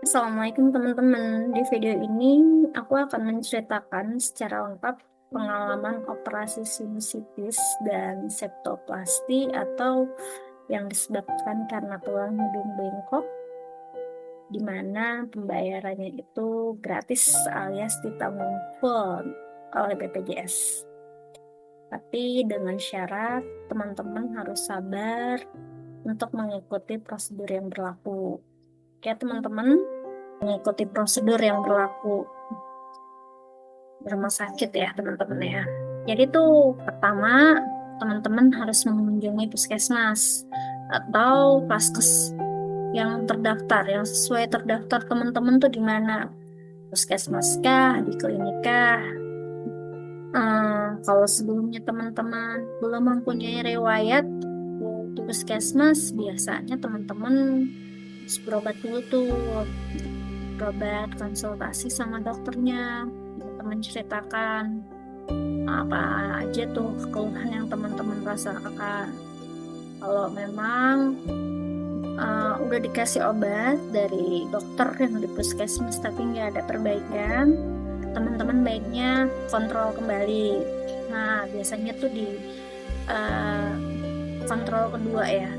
Assalamualaikum teman-teman. Di video ini aku akan menceritakan secara lengkap pengalaman operasi sinusitis dan septoplasti atau yang disebabkan karena tulang hidung bengkok, di mana pembayarannya itu gratis alias ditanggung full oleh BPJS. Tapi dengan syarat teman-teman harus sabar untuk mengikuti prosedur yang berlaku. Oke teman-teman, mengikuti prosedur yang berlaku di rumah sakit ya teman-teman ya. Jadi tuh pertama teman-teman harus mengunjungi puskesmas atau vaskes yang terdaftar, yang sesuai terdaftar teman-teman tuh di mana? Puskesmas kah, di klinik kah? Kalau sebelumnya teman-teman belum mempunyai riwayat di puskesmas, biasanya teman-teman harus berobat dulu tuh, berobat konsultasi sama dokternya, teman ceritakan apa aja tuh keluhan yang teman-teman rasakan. Kalau memang udah dikasih obat dari dokter yang di puskesmas tapi nggak ada perbaikan, teman-teman baiknya kontrol kembali. Nah, biasanya tuh di uh, kontrol kedua ya,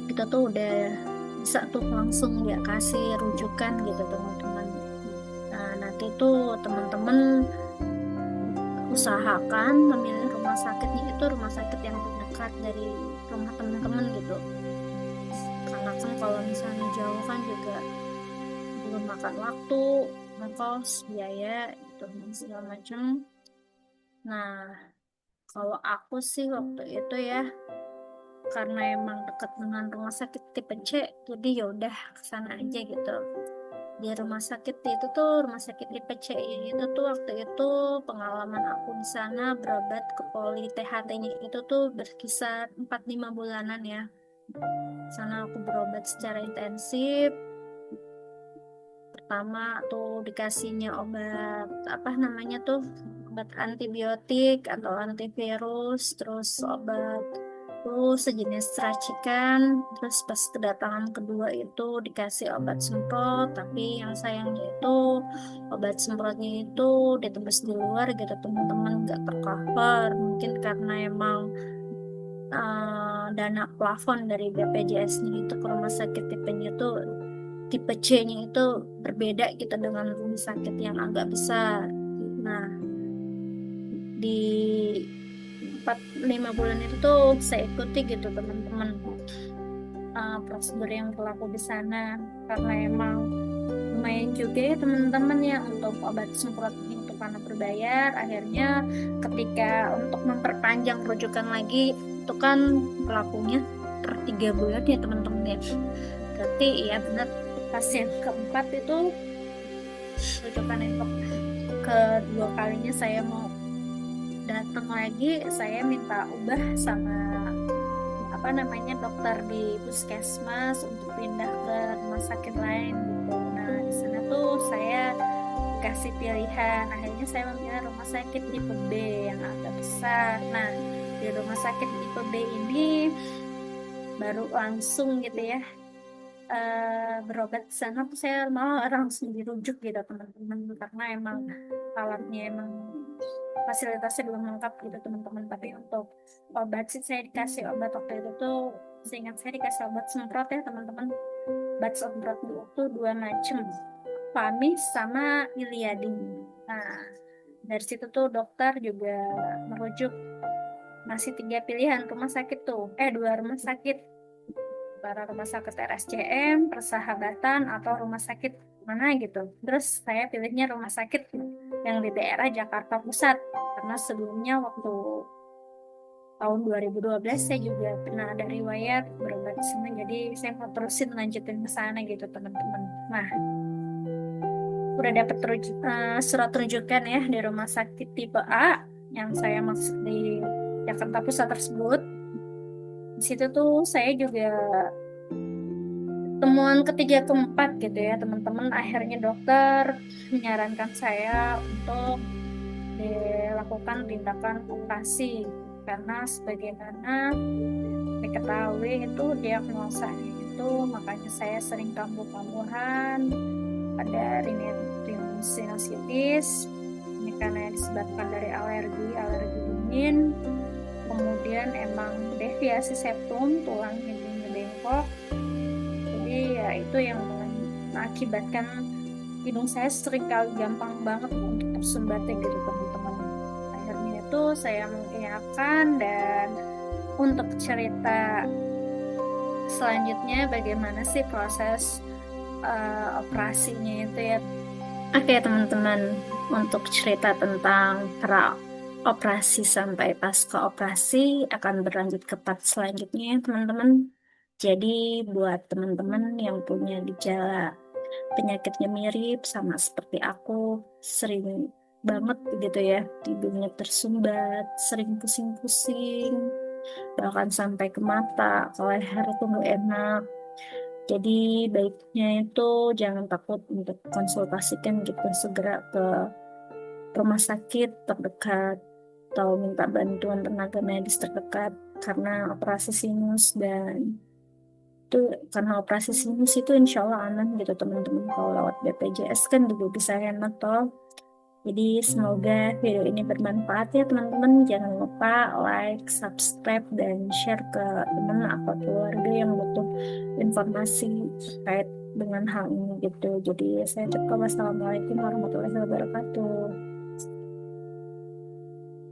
kita tuh udah bisa tuh langsung ya kasih rujukan gitu teman-teman. Nah, nanti tuh teman-teman usahakan memilih rumah sakitnya itu rumah sakit yang terdekat dari rumah teman-teman gitu. Karena kan kalau misalnya jauh kan juga belum makan waktu, ongkos, biaya gitu dan segala macam. Nah, kalau aku sih waktu itu ya karena emang dekat dengan rumah sakit tipe C, jadi yaudah kesana aja gitu. Di rumah sakit itu tuh rumah sakit tipe C itu tuh waktu itu pengalaman aku di sana berobat ke poli THT-nya itu tuh berkisar 4-5 bulanan ya. Di sana aku berobat secara intensif. Pertama tuh dikasihnya obat apa namanya tuh, obat antibiotik atau antivirus, terus obat tuh sejenis racikan. Terus pas kedatangan kedua itu dikasih obat semprot, tapi yang sayangnya itu obat semprotnya itu ditebus di luar gitu teman-teman, nggak tercover mungkin karena emang dana plafon dari BPJS-nya itu ke rumah sakit tipenya tuh tipe C-nya itu berbeda gitu dengan rumah sakit yang agak besar. Nah, di 4-5 bulan itu tuh saya ikuti gitu teman-teman, prosedur yang berlaku di sana, karena emang lumayan juga ya teman-teman ya untuk obat semprot itu karena berbayar. Akhirnya ketika untuk memperpanjang rujukan lagi itu kan berlakunya per 3 bulan ya teman-teman ya. Berarti ya benar, pasien keempat itu rujukan yang kedua kalinya saya mau datang lagi, saya minta ubah sama apa namanya dokter di puskesmas untuk pindah ke rumah sakit lain gitu. Nah, di sana tuh saya kasih pilihan, akhirnya saya memilih rumah sakit tipe B yang agak besar. Nah, di rumah sakit tipe B ini baru langsung gitu ya, berobat di sana tuh saya malah langsung dirujuk gitu teman-teman, karena emang alatnya emang fasilitasnya belum lengkap gitu teman-teman. Tapi untuk obat sih saya dikasih obat waktu itu tuh, seingat saya dikasih obat semprot ya teman-teman. Obat semprot itu 2 macam, Famis sama Iliadin. Nah, dari situ tuh dokter juga merujuk, masih 3 pilihan rumah sakit tuh, 2 rumah sakit, para rumah sakit RSCM, Persahabatan, atau rumah sakit mana gitu. Terus saya pilihnya rumah sakit yang di daerah Jakarta Pusat, karena sebelumnya waktu tahun 2012 saya juga pernah ada riwayat berobat di sana, jadi saya mau terusin lanjutin ke sana gitu teman-teman. Nah, udah dapat surat rujukan ya di rumah sakit tipe A yang saya maksud di Jakarta Pusat tersebut. Di situ tuh saya juga temuan ketiga keempat gitu ya teman-teman, akhirnya dokter menyarankan saya untuk dilakukan tindakan operasi, karena sebagaimana diketahui itu diagnosanya itu itu, makanya saya sering kambuh-kambuhan, ada rhinosinusitis. Ini karena disebabkan dari alergi dingin. Kemudian emang deviasi septum, tulang hidungnya bengkok. Jadi ya itu yang mengakibatkan hidung saya sering kali gampang banget untuk tersumbat gitu teman-teman. Akhirnya itu saya mengiyakan. Dan untuk cerita selanjutnya bagaimana sih proses operasinya itu ya. Oke teman-teman, untuk cerita tentang pra operasi sampai pasca operasi akan berlanjut ke part selanjutnya ya teman-teman. Jadi buat teman-teman yang punya gejala penyakitnya mirip sama seperti aku, sering banget gitu ya, hidungnya tersumbat, sering pusing-pusing, bahkan sampai ke mata, ke leher itu nggak enak. Jadi baiknya itu jangan takut untuk konsultasikan gitu, segera ke rumah sakit terdekat atau minta bantuan tenaga medis terdekat karena operasi sinus. Dan itu karena operasi sinus itu insya Allah aman gitu teman-teman, kalau lewat BPJS kan juga bisa hemat toh. Jadi semoga video ini bermanfaat ya teman-teman. Jangan lupa like, subscribe, dan share ke teman atau keluarga yang butuh informasi terkait dengan hal ini gitu. Jadi saya ucapkan wassalamualaikum warahmatullahi wabarakatuh.